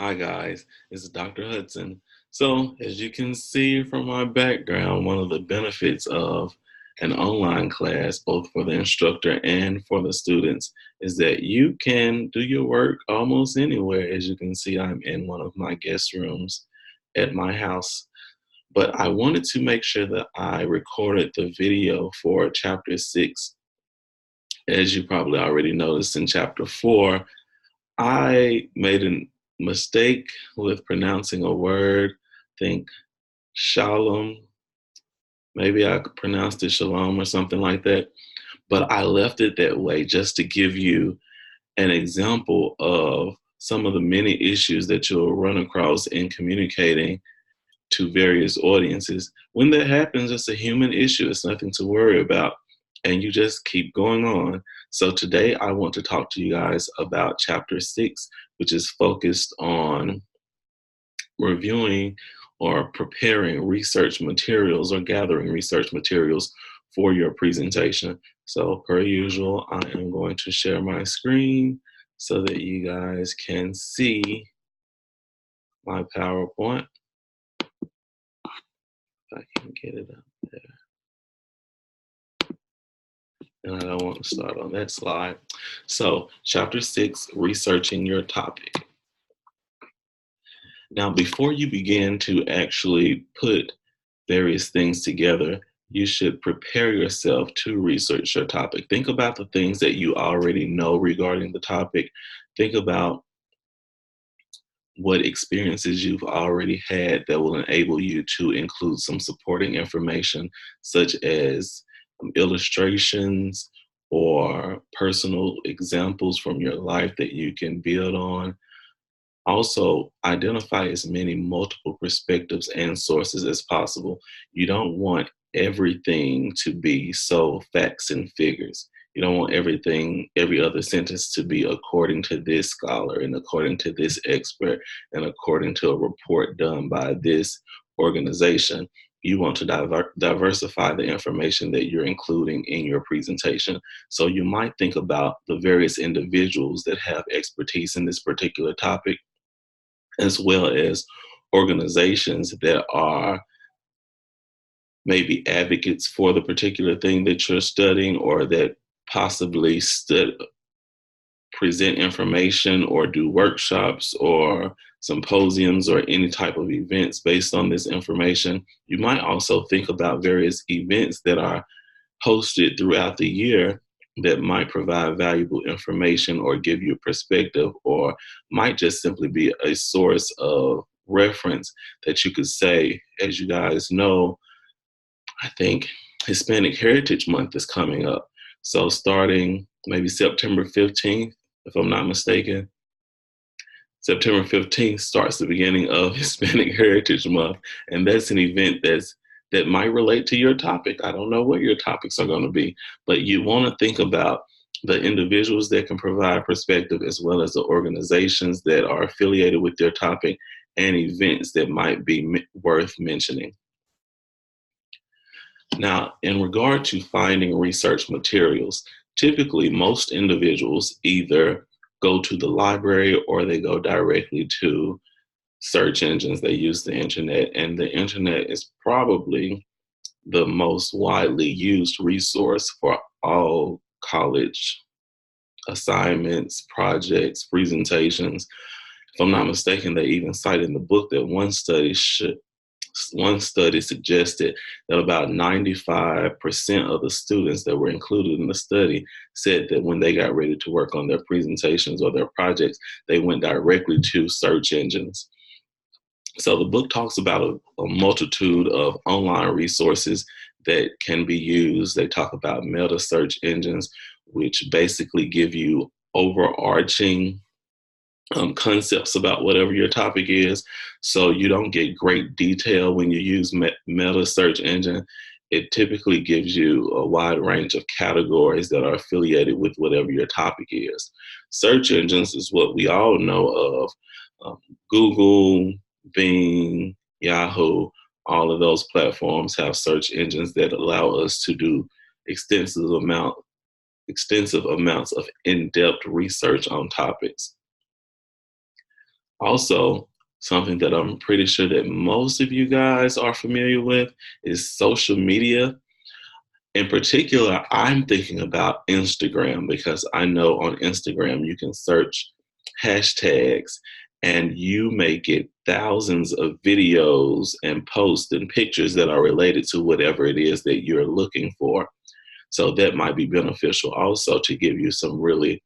Hi guys, it's Dr. Hudson. So as you can see from my background, one of the benefits of an online class, both for the instructor and for the students, is that you can do your work almost anywhere. As you can see, I'm in one of my guest rooms at my house. But I wanted to make sure that I recorded the video for chapter 6. As you probably already noticed in chapter 4, I made a mistake with pronouncing a word. Think shalom. Maybe I pronounced it shalom or something like that. But I left it that way just to give you an example of some of the many issues that you'll run across in communicating to various audiences. When that happens, it's a human issue. It's nothing to worry about. And you just keep going on. So today I want to talk to you guys about chapter 6, which is focused on reviewing or preparing research materials or gathering research materials for your presentation. So per usual, I am going to share my screen so that you guys can see my PowerPoint. If I can get it up there. And I don't want to start on that slide. So chapter 6, researching your topic. Now, before you begin to actually put various things together, you should prepare yourself to research your topic. Think about the things that you already know regarding the topic. Think about what experiences you've already had that will enable you to include some supporting information, such as illustrations or personal examples from your life that you can build on. Also, identify as many multiple perspectives and sources as possible. You don't want everything to be so facts and figures. You don't want every other sentence to be according to this scholar and according to this expert and according to a report done by this organization. You want to diversify the information that you're including in your presentation. So you might think about the various individuals that have expertise in this particular topic, as well as organizations that are maybe advocates for the particular thing that you're studying, or that possibly present information or do workshops or symposiums or any type of events based on this information. You might also think about various events that are hosted throughout the year that might provide valuable information or give you perspective, or might just simply be a source of reference that you could say. As you guys know, I think Hispanic Heritage Month is coming up. So starting maybe September 15th, if I'm not mistaken, September 15th starts the beginning of Hispanic Heritage Month. And that's an event that might relate to your topic. I don't know what your topics are going to be, but you want to think about the individuals that can provide perspective, as well as the organizations that are affiliated with their topic, and events that might be worth mentioning. Now, in regard to finding research materials, typically most individuals either go to the library or they go directly to search engines. They use the internet, and the internet is probably the most widely used resource for all college assignments, projects, presentations. If I'm not mistaken, they even cite in the book that one study suggested that about 95% of the students that were included in the study said that when they got ready to work on their presentations or their projects, they went directly to search engines. So the book talks about a multitude of online resources that can be used. They talk about meta search engines, which basically give you overarching concepts about whatever your topic is. So you don't get great detail when you use meta search engine. It typically gives you a wide range of categories that are affiliated with whatever your topic is. Search engines is what we all know of. Google, Bing, Yahoo, all of those platforms have search engines that allow us to do extensive amounts of in-depth research on topics. Also, something that I'm pretty sure that most of you guys are familiar with is social media. In particular, I'm thinking about Instagram because I know on Instagram you can search hashtags and you may get thousands of videos and posts and pictures that are related to whatever it is that you're looking for. So that might be beneficial also to give you some really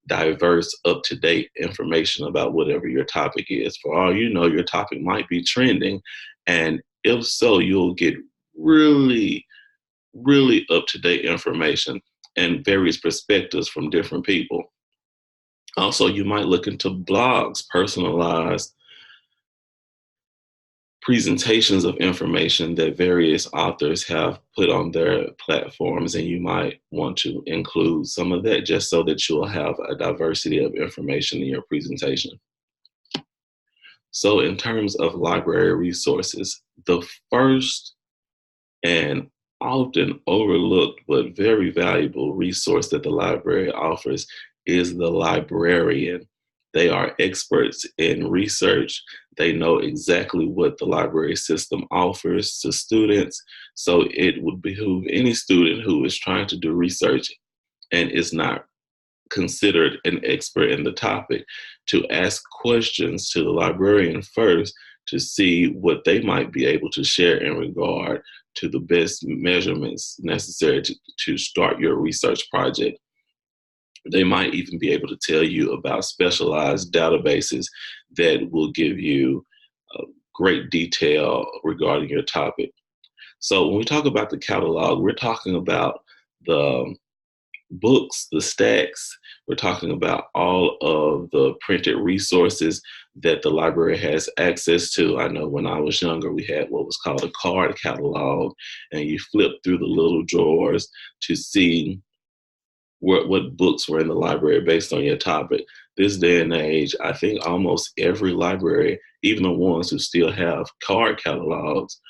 diverse, up to date information about whatever your topic is. For all you know, your topic might be trending. And if so, you'll get really, really up to date information and various perspectives from different people. Also, you might look into blogs, personalized presentations of information that various authors have put on their platforms, and you might want to include some of that just so that you'll have a diversity of information in your presentation. So in terms of library resources, the first and often overlooked but very valuable resource that the library offers is the librarian. They are experts in research. They know exactly what the library system offers to students. So it would behoove any student who is trying to do research and is not considered an expert in the topic to ask questions to the librarian first to see what they might be able to share in regard to the best measurements necessary to start your research project. They might even be able to tell you about specialized databases that will give you great detail regarding your topic. So when we talk about the catalog, we're talking about the books, the stacks. We're talking about all of the printed resources that the library has access to. I know when I was younger, we had what was called a card catalog, and you flip through the little drawers to see what books were in the library based on your topic. This day and age, I think almost every library, even the ones who still have card catalogs,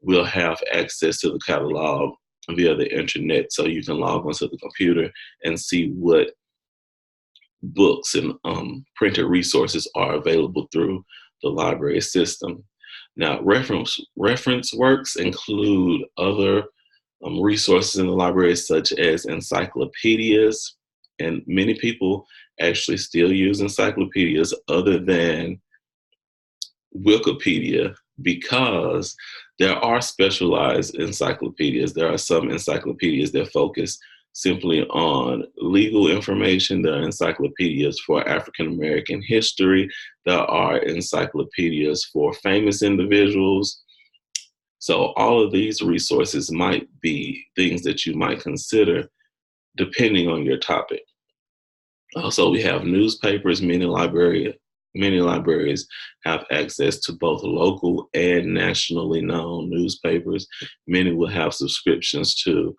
will have access to the catalog via the internet. So you can log onto the computer and see what books and printed resources are available through the library system. Now, reference works include other resources in the library, such as encyclopedias, and many people actually still use encyclopedias other than Wikipedia because there are specialized encyclopedias. There are some encyclopedias that focus simply on legal information. There are encyclopedias for African American history. There are encyclopedias for famous individuals. So all of these resources might be things that you might consider depending on your topic. Also, we have newspapers. Many libraries have access to both local and nationally known newspapers. Many will have subscriptions to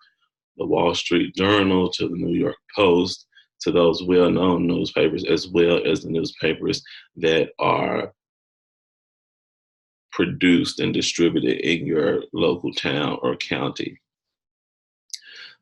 the Wall Street Journal, to the New York Post, to those well-known newspapers, as well as the newspapers that are produced and distributed in your local town or county.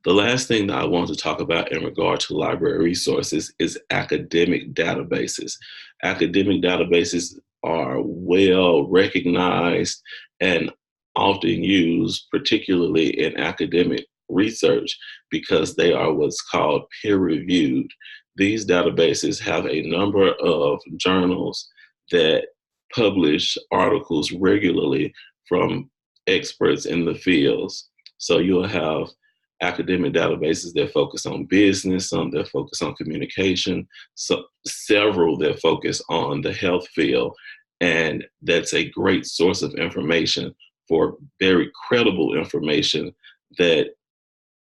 The last thing that I want to talk about in regard to library resources is academic databases. Academic databases are well recognized and often used, particularly in academic research, because they are what's called peer reviewed. These databases have a number of journals that publish articles regularly from experts in the fields. So you'll have academic databases that focus on business, some that focus on communication, so several that focus on the health field. And that's a great source of information for very credible information that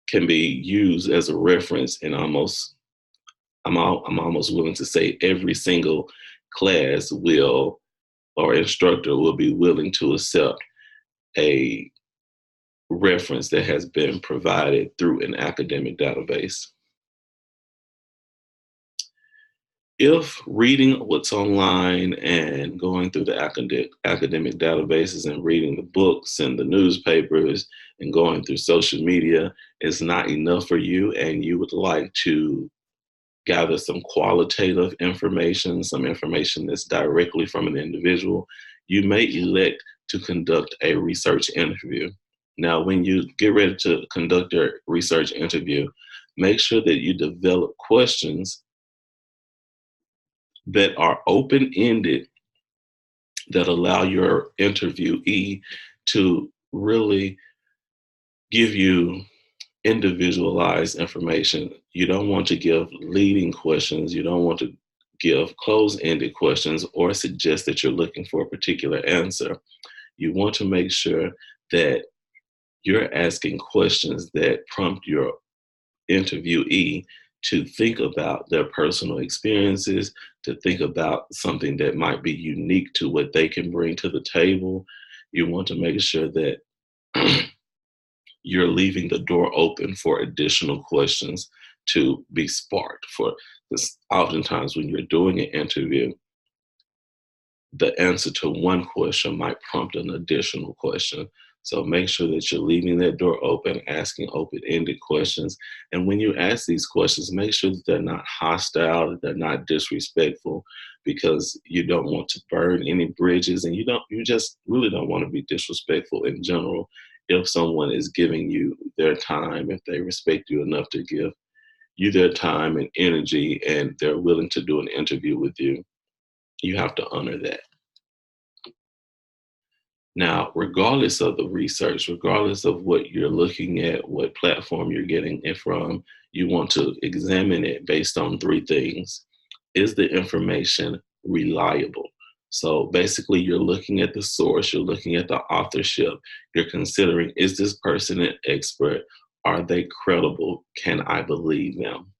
can be used as a reference in I'm almost willing to say every single class will or instructor will be willing to accept a reference that has been provided through an academic database. If reading what's online and going through the academic databases and reading the books and the newspapers and going through social media is not enough for you, and you would like to gather some qualitative information, some information that's directly from an individual, you may elect to conduct a research interview. Now, when you get ready to conduct your research interview, make sure that you develop questions that are open ended that allow your interviewee to really give you individualized information. You don't want to give leading questions. You don't want to give closed ended questions or suggest that you're looking for a particular answer. You want to make sure that you're asking questions that prompt your interviewee to think about their personal experiences, to think about something that might be unique to what they can bring to the table. You want to make sure that you're leaving the door open for additional questions to be sparked for this. Oftentimes when you're doing an interview, the answer to one question might prompt an additional question. So make sure that you're leaving that door open, asking open-ended questions. And when you ask these questions, make sure that they're not hostile, that they're not disrespectful, because you don't want to burn any bridges, and you just really don't want to be disrespectful in general. If someone is giving you their time, if they respect you enough to give you their time and energy, and they're willing to do an interview with you, you have to honor that. Now, regardless of the research, regardless of what you're looking at, what platform you're getting it from, you want to examine it based on three things. Is the information reliable? So basically, you're looking at the source, you're looking at the authorship, you're considering, is this person an expert? Are they credible? Can I believe them?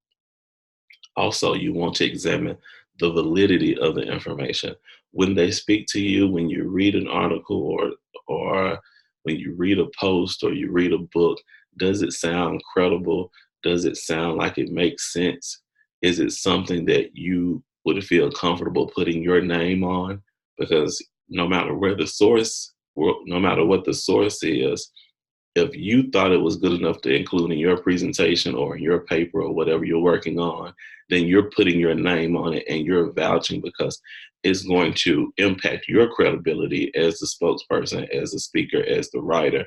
Also, you want to examine the validity of the information. When they speak to you, when you read an article, or when you read a post or you read a book, does it sound credible? Does it sound like it makes sense? Is it something that you would feel comfortable putting your name on? Because no matter where the source, no matter what the source is, if you thought it was good enough to include in your presentation or in your paper or whatever you're working on, then you're putting your name on it and you're vouching, because it's going to impact your credibility as the spokesperson, as the speaker, as the writer,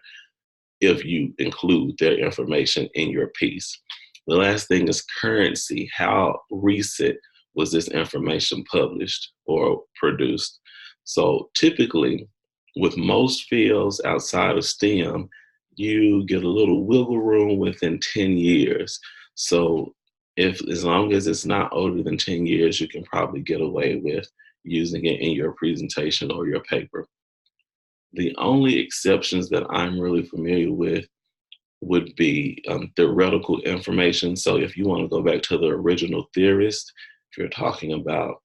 if you include their information in your piece. The last thing is currency. How recent was this information published or produced? So typically, with most fields outside of STEM, you get a little wiggle room within 10 years. So if, as long as it's not older than 10 years, you can probably get away with using it in your presentation or your paper. The only exceptions that I'm really familiar with would be theoretical information. So if you want to go back to the original theorist, if you're talking about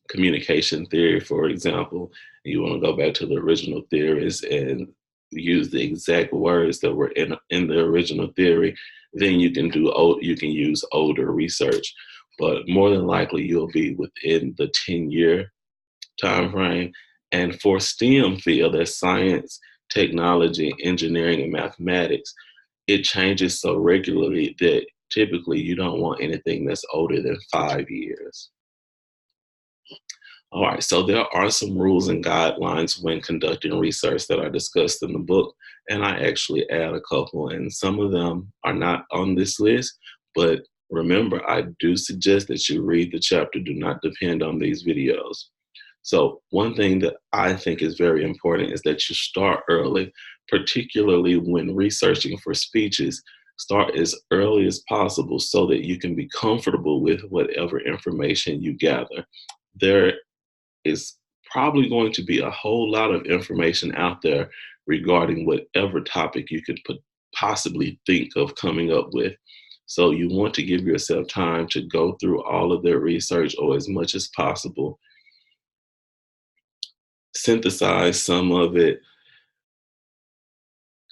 communication theory, for example, and you want to go back to the original theorist and use the exact words that were in the original theory, then you can use older research. But more than likely, you'll be within the 10-year time frame. And for STEM field, that's science, technology, engineering, and mathematics, it changes so regularly that typically you don't want anything that's older than 5 years. All right, so there are some rules and guidelines when conducting research that are discussed in the book, and I actually add a couple, and some of them are not on this list, but remember, I do suggest that you read the chapter. Do not depend on these videos. So one thing that I think is very important is that you start early, particularly when researching for speeches. Start as early as possible so that you can be comfortable with whatever information you gather. There is probably going to be a whole lot of information out there regarding whatever topic you could possibly think of coming up with. So you want to give yourself time to go through all of their research, or as much as possible, synthesize some of it,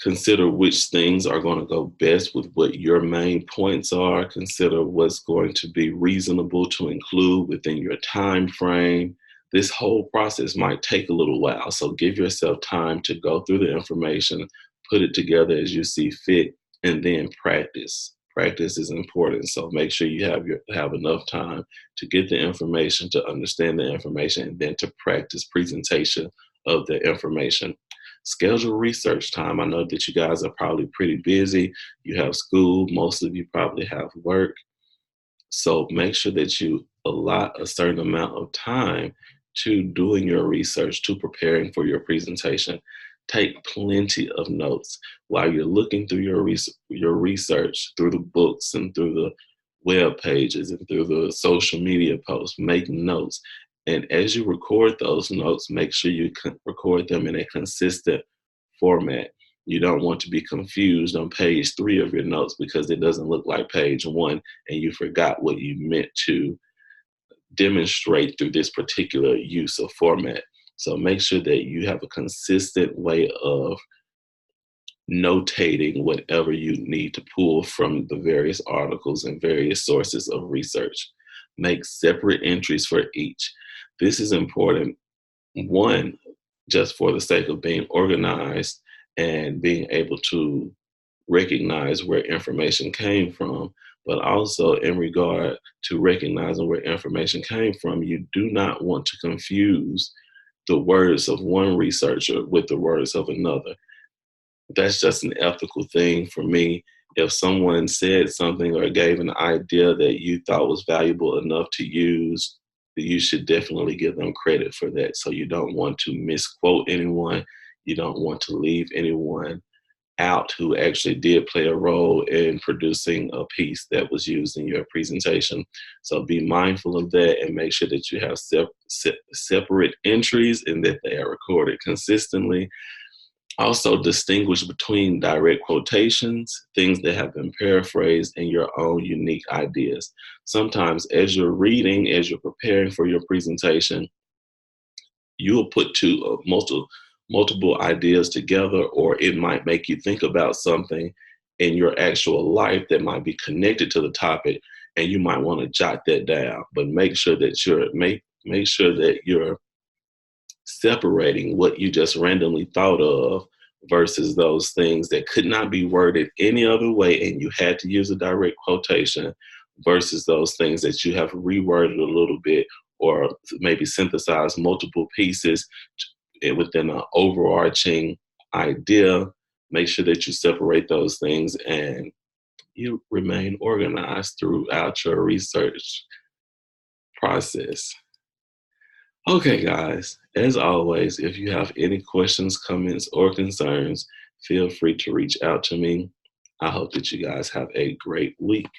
consider which things are going to go best with what your main points are, consider what's going to be reasonable to include within your time frame. This whole process might take a little while, so give yourself time to go through the information, put it together as you see fit, and then practice. practice is important. So make sure you have enough time to get the information, to understand the information, and then to practice presentation of the information. Schedule research time. I know that you guys are probably pretty busy. You have school, most of you probably have work. So make sure that you allot a certain amount of time to doing your research, to preparing for your presentation. Take plenty of notes while you're looking through your research, through the books and through the web pages and through the social media posts. Make notes. And as you record those notes, make sure you record them in a consistent format. You don't want to be confused on page 3 of your notes because it doesn't look like page 1 and you forgot what you meant to demonstrate through this particular use of format. So make sure that you have a consistent way of notating whatever you need to pull from the various articles and various sources of research. Make separate entries for each. This is important. One, just for the sake of being organized and being able to recognize where information came from, but also in regard to recognizing where information came from, you do not want to confuse the words of one researcher with the words of another. That's just an ethical thing for me. If someone said something or gave an idea that you thought was valuable enough to use, you should definitely give them credit for that. So you don't want to misquote anyone. You don't want to leave anyone out who actually did play a role in producing a piece that was used in your presentation. So be mindful of that and make sure that you have separate entries and that they are recorded consistently. Also distinguish between direct quotations, things that have been paraphrased, and your own unique ideas. Sometimes as you're reading, as you're preparing for your presentation, you'll put multiple ideas together, or it might make you think about something in your actual life that might be connected to the topic, and you might want to jot that down. But make sure that you're separating what you just randomly thought of versus those things that could not be worded any other way and you had to use a direct quotation versus those things that you have reworded a little bit or maybe synthesized multiple pieces within an overarching idea. Make sure that you separate those things and you remain organized throughout your research process. Okay, guys, as always, if you have any questions, comments, or concerns, feel free to reach out to me. I hope that you guys have a great week.